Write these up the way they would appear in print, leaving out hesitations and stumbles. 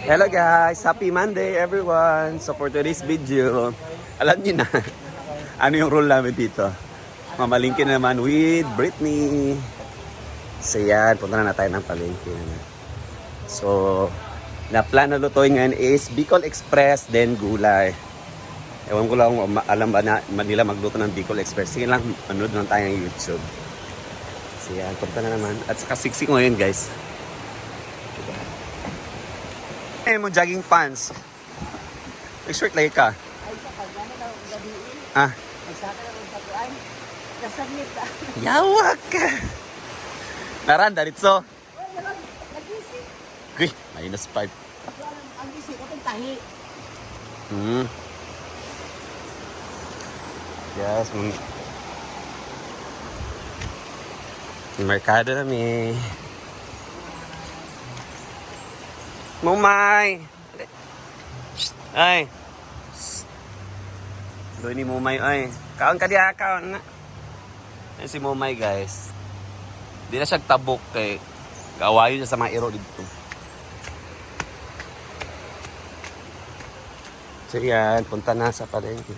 Hello guys! Happy Monday everyone! So for today's video, alam niyo na ano yung role namin dito. Mamalingkin na naman with Britney. So yan, punta na tayo ng palengke. So, na-plan na lutuin ngayon is Bicol Express, then gulay. Ewan ko lang kung alam ba na nila magluto ng Bicol Express. Sige lang, manood lang tayo ng YouTube. So yan, punta na naman. At saka siksi ko ngayon guys. Eh mo jogging pants. May short lagi ka. Ay, sa kagana daw ang gabiin. Ah, Nagsaka lang ang patuan. Nasaglit na. yawak ka. Naranda dito. Oh, nalang, nag-isip. Uy, -5. Ang isip ko itong tahi. Yes, merkado na mi. Mumay! Shh, ay! Doon ni Mumay, ay. Kaon ka diya, kaon na. Yan si Mumay, guys. Di na siya tabok kay kaawayo niya sa mga iro dito. So yan, punta na sa palengke.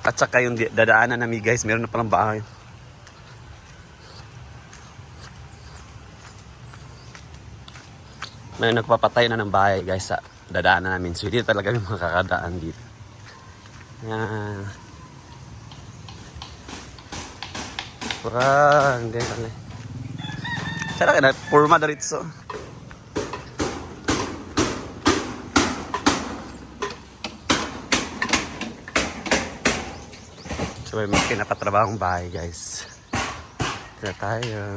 At saka yung dadaanan namin, guys, meron na palang bahay. May nagpapatay na ng bahay guys sa dadaanan namin. So hindi talaga may makakadaan dito. Yan. Kurang. Hindi ka na. Sana ka na. Purma daritso. So may kinapatrabahong bahay guys. Kaya tayo.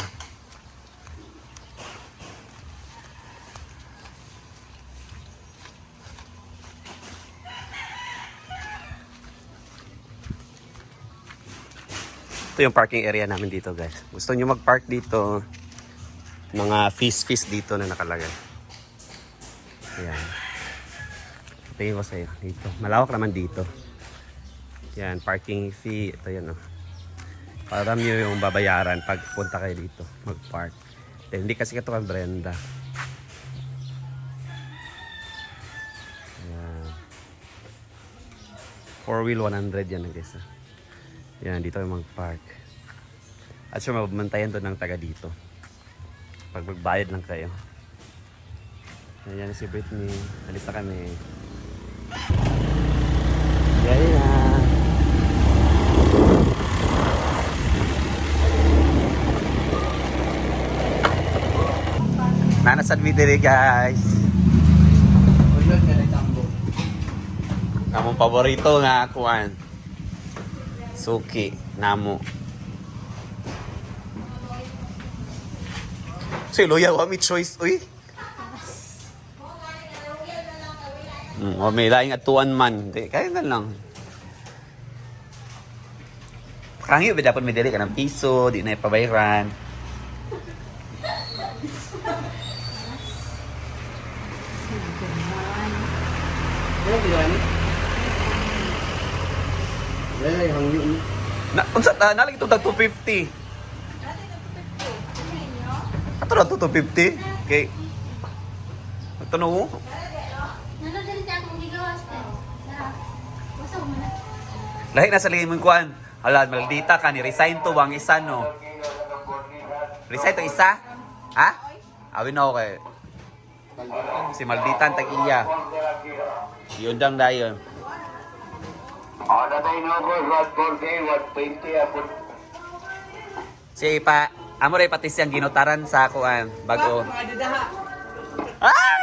Ito yung parking area namin dito guys. Gusto nyo mag-park dito, mga fees dito na nakalagay. Ayan. Tingin ko sa'yo dito. Malawak naman dito. Yan, parking fee. Ito yan, oh. Para nyo yung babayaran pag punta kayo dito mag-park. Hindi kasi ito kang Brenda. Ayan. 4-wheel 100 yan guys. Yan, dito kayo mag-park. At sure, mababantayan doon ng taga dito. Pag magbayad lang kayo. Yan si Britney. Alis na kami. Yan. Nanasan mi diri guys. Among paborito nga kuan. Suki, namo. Si Loya, wami choice, uy. May laing atuan man. Di, kaya na lang. Kangi ba dapat may dali ka ng piso, di na ipabayran. Unsa nalagi ito tag 250. Ato na 250. Okay. Ito no. Lahi na sa lingin mo kuan. Hala, maldita ka ni resign to bang isa no. Resign to isa? Ha? Awin na ako kay si maldita tag iya. Yun dang dayon. Si pa, amo ray pati siyang ginutaran sa kuan bago. Ay!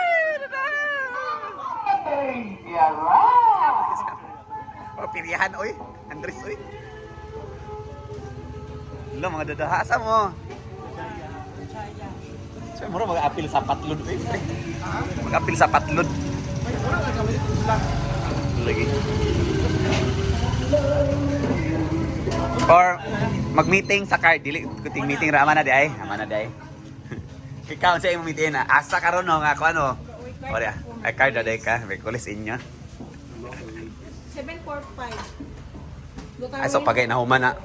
Oh, pilihan oy, Andres oy. Lo mga dadaha sa mo. So, mura mag-apil sa patlod oy. Mag-apil sa patlod. Lagi. Or mag-meeting sa car dili kuting meeting ra man na di ay ikaw sa imong meeting na asa karon no nga ako ano ora ay card na ka may kulis inyo 745 ay so pagay na human na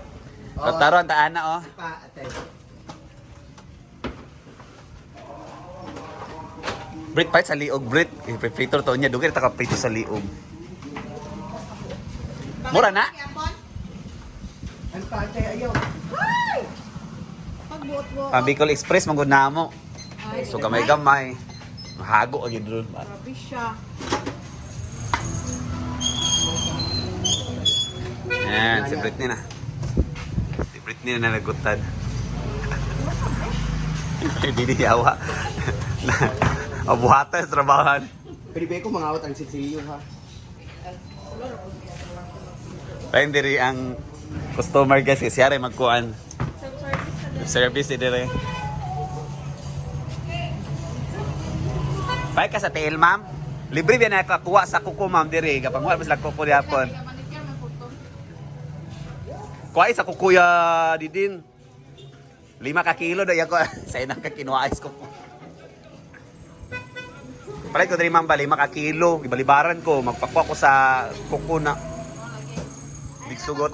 taron taan na oh Brit pa sa liog, Brit. Prito to niya. Dugay taka prito sa liog. Mura na? Ang patay ayaw. Pagbuot-buot. Bicol Express, manggod na mo. Ay, So gamay-gamay. Mahago o yun doon. grabe siya. Yan, si Britney na. Si Britney na nalagutan. Hindi yawa. Abuhatan sa trabahan. Pwede ba ko mga awat ang sitsilyo ha? Pahin diri ang customer guys kasi yari magkuhan. Service diri. Bye ka sa tail, ma'am. Libre ba na kakuha sa kuko, ma'am, diri. Kapag wala sila kuko diapon. Kuha sa kuko ya didin. 5 ka kilo daw ako sa inang ka kinuha ko. Palit ko diri, ma'am, ba 5 ka kilo. Ibalibaran ko, magpakuha ko sa kuko na. Big sugot.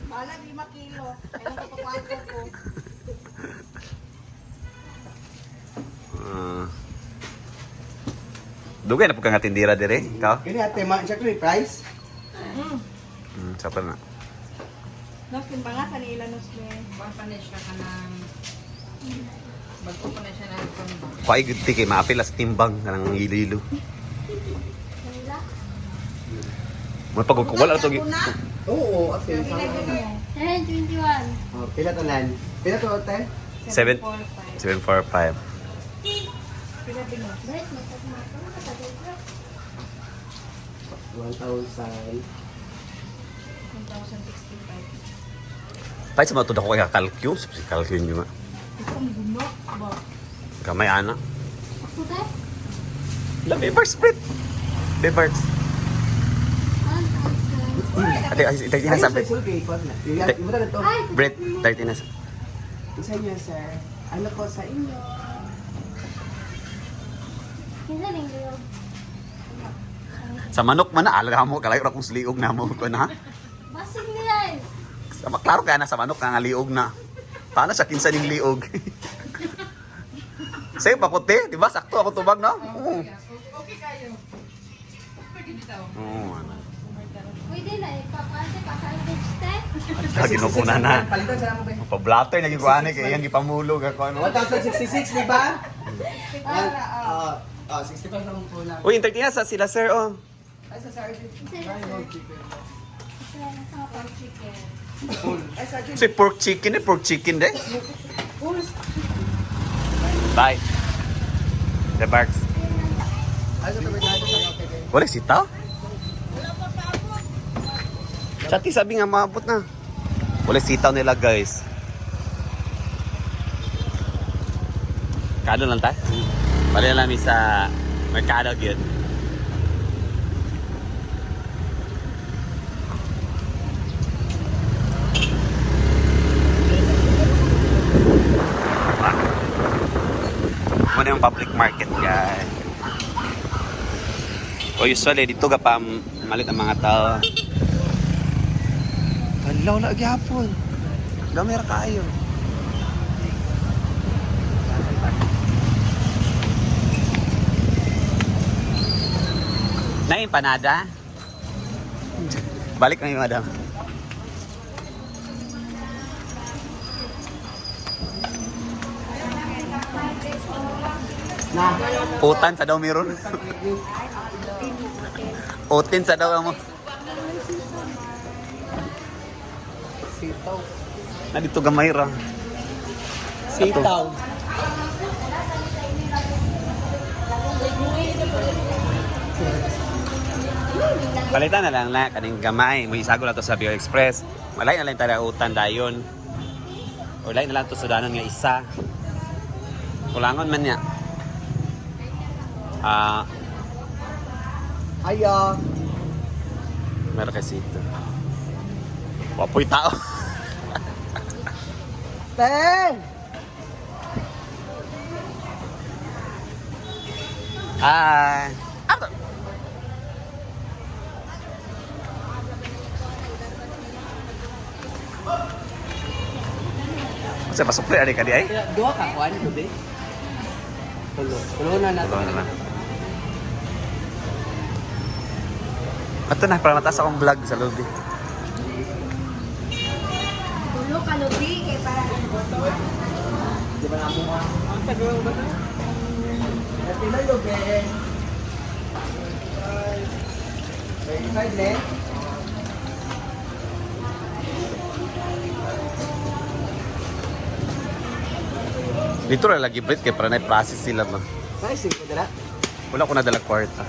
Bahala 5 kilo. Kailan ko pakuhaan ko. Dugay na po kang atindira dire, ikaw? Kini ate ma siya ko ni price. Sapa na. Nasin ba nga kanila nos be? Pampanis siya ka ng... Bago pa na siya ng pambang. Kuha igti kay maapil sa timbang kanang hilo-hilo. Mo pag wala to. Oo, ate. 10:21. Oh, pila tanan? Pila to ate? 745. Pila din mo? 1,000. 1,065. Pahit sa mga tudok ko kaya kalkyo. Si kalkyo nyo nga. Itong guno ba? Kamay ana. Ako tayo? La Beaver Sprit. Beavers. 1,000. Ate, ito na sabi. Sulki ko na. Imo na to. Brett, 30 na. Isa niya sir. Ano ko sa inyo? Sa manok man na, alaga mo, kalayo ra kong sliog na mo ko na. Basig nila eh. Sa maklaro kaya na sa manok nga liog na. Paano siya kinsa ning liog? Sa'yo paputi, di ba? Sakto ako tubag, no? Oo. Okay kayo. Pwede dito. Oo, ano. Pwede na eh. Papante pa salvage te. Ginukunan na. Palitan sa mo ba? Pa-blatter na gikuha ni kaya yung gipamulog ako ano. 1,066 di ba? Ah, 65 na po lang. Uy, entertain sa sila sir oh. Ay sa sardi. Ay sa Si pork chicken de. Bye. The barks. Ay sa tabi natin sa okay. Wala sitaw? Chati sabi nga maabot na. Wala sitaw nila guys. Kado lang tayo. Bali na namin sa merkado yun. Muna yung public market guys. O usually dito ka pa malit ang mga tao. Halaw na agyapon. Gamay ra kayo. Na empanada? Balik na yung madam. Na. Utan sa daw meron. Utin sa daw mo. Sitaw. Na dito gamay ra. Sitaw. Palitan na lang na kaning gamay. May isago na to sa Bio Express. Malay na lang tayo utan dayon. O lain na lang to sudanan nga isa. Kulangon man niya. Ayo. Meron kasi ito. Wapoy tao. Ten. Ato. Kasi pasok na ka di ay? Dua ka kuan ko be. Tulo na natin. Tulungan na lang. Ito na, para mataas akong vlog sa lobby. Tulo ka lubi kay para Di ba na mo mga? Ang tagal ba ito? Happy na yun, Ben. 35 ne? Dito na lagi break kaya para na-process sila ba. Nice, ko dala. Wala ko na dala kwarta.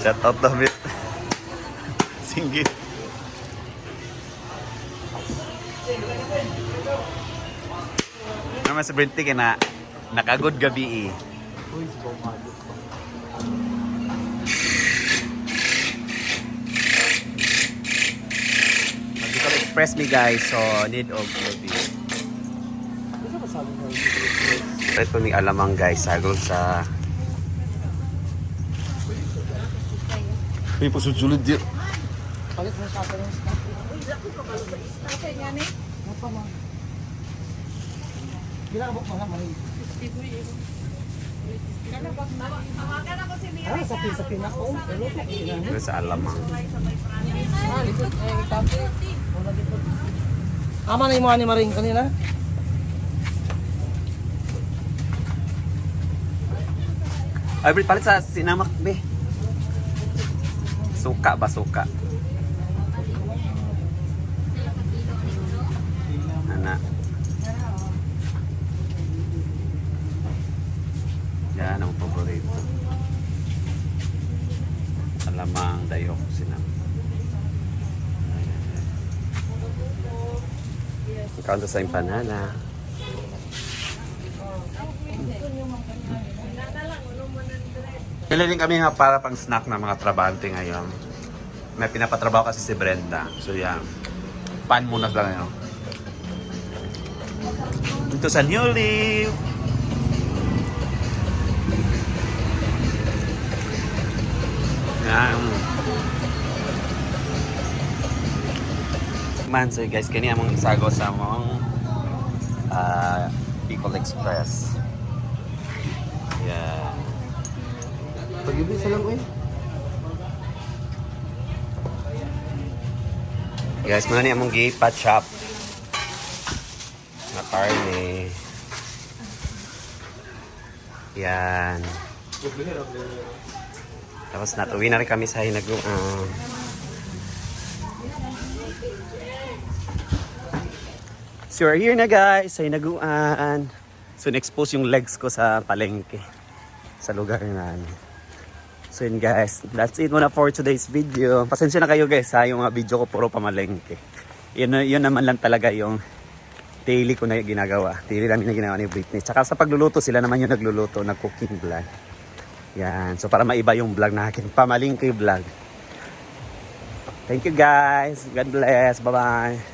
Shout out David. Singgit. Naman sa Brinty ka na nakagod gabi eh. Uy, bumado. Magical express me guys, so need of lobby. Ano ba sabi mo? Ito ni alamang guys, sagol sa... Uy, pasulsulod dito. Palit mo sa akin yung snack. Kasi nga ni. Ano pa ma? Ginabok mo naman. Tawagan ako si Mira. Ah, sapin-sapin ako. Pero Ito sa alamang. ah, likod. Eh, kape. Wala likod. Ama na yung mga ni Maring kanina. Ay, Brit, palit sa sinamak, be. Suka ba, suka? Ana. Yan ang paborito. Alamang dayok sinang. Kanto sa empanada. Pili din kami nga para pang snack ng mga trabante ngayon. May pinapatrabaho kasi si Brenda. So yan. Pan muna lang yun. Dito sa New Leaf. Yan. Man, so guys, kani among isago sa among Bicol Express. Yan. Pag-ibig sa lang eh. Guys, muna ni among gipat shop. Na karne. Yan. Tapos natuwi na rin kami sa Hinaguan. So we're here na guys sa Hinaguan. So na-expose yung legs ko sa palengke. Sa lugar namin. So yun guys, that's it muna for today's video. Pasensya na kayo guys ha, yung mga video ko puro pamalengke. Yun naman lang talaga yung daily ko na ginagawa. Daily lang na ginawa ni Britney. Tsaka sa pagluluto, sila naman yung nagluluto, nag-cooking vlog. Yan, so para maiba yung vlog na akin, pamalengke vlog. Thank you guys, God bless, bye bye.